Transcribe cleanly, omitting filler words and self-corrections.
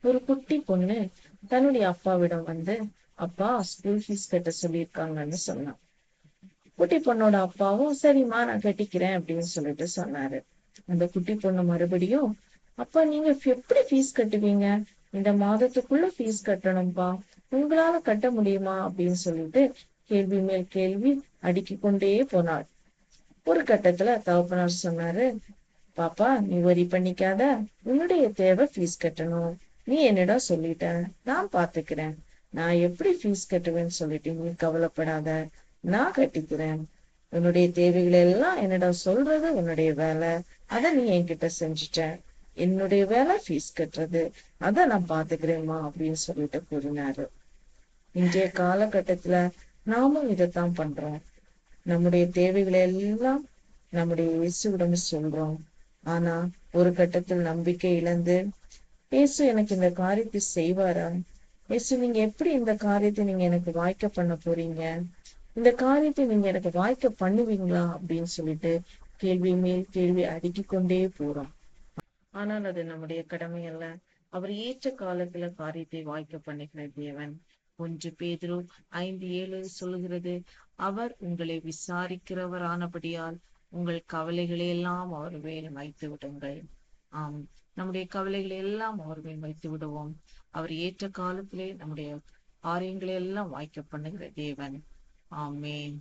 ஒரு குட்டி பொண்ணு தன்னுடைய அப்பாவிடம் வந்து, அப்பா ஸ்கூல் ஃபீஸ் கட்ட சொல்லியிருக்காங்கன்னு சொன்னான். குட்டி பொண்ணோட அப்பாவும் சரிம்மா நான் கட்டிக்கிறேன் அப்படின்னு சொல்லிட்டு சொன்னாரு. அந்த குட்டி பொண்ணு மறுபடியும், அப்பா நீங்க எப்படி ஃபீஸ் கட்டுவீங்க? இந்த மாதத்துக்குள்ள ஃபீஸ் கட்டணும்பா, உங்களால கட்ட முடியுமா அப்படின்னு சொல்லிட்டு கேள்வி மேல் கேள்வி அடுக்கிக் கொண்டே போனாள். ஒரு கட்டத்துல தகப்பனார் சொன்னாரு, பாப்பா நீ வரி பண்ணிக்காத, உன்னுடைய தேவை ஃபீஸ் கட்டணும். நீ என்னிடம் சொல்லிட்ட, நான் பாத்துக்கிறேன். நான் எப்படி ஃபீஸ் கட்டுவேன்னு சொல்லிட்டு நீ கவலைப்படாத, நான் கட்டிக்கிறேன். உன்னுடைய தேவைகளை எல்லாம் என்னிடம் சொல்றது உன்னுடைய வேலை. அத நீ என்கிட்ட செஞ்சுட்ட. என்னுடைய வேலை ஃபீஸ் கட்டுறது. அத நான் பாத்துக்கிறேம்மா அப்படின்னு சொல்லிட்டு கூறினாரு. இன்றைய காலகட்டத்துல நாமும் இதைத்தான் பண்றோம். நம்முடைய தேவைகளை எல்லாம் நம்முடைய இயேசுவிடம் சொல்றோம். ஆனா ஒரு கட்டத்தில் நம்பிக்கை இழந்து, இயேசு எனக்கு இந்த காரியத்தை செய்வாரா? இயேசு நீங்க எப்படி இந்த காரியத்தை நீங்க எனக்கு வாய்க்க பண்ண போறீங்க? இந்த காரியத்தை நீங்க எனக்கு வாய்க்க பண்ணுவீங்களா அப்படின்னு சொல்லிட்டு கேள்வி மேல் கேள்வி அடுக்கிக் கொண்டே போறோம். ஆனால் அது நம்முடைய கடமை அல்ல. அவர் ஏற்ற காலத்துல காரியத்தை வாய்க்க பண்ணுகிற தேவன். 1 பேதுரு 5:7 சொல்லுகிறது, அவர் உங்களை விசாரிக்கிறவரானபடியால் உங்கள் கவலைகளை எல்லாம் அவர் மேல் வைத்து விடுங்கள். ஆம், நம்முடைய கவலைகளை எல்லாம் அவர் மேல் வைத்து விடுவோம். அவர் ஏற்ற காலத்திலே நம்முடைய காரியங்களை எல்லாம் வாய்க்க பண்ணுகிற தேவன். ஆமென்.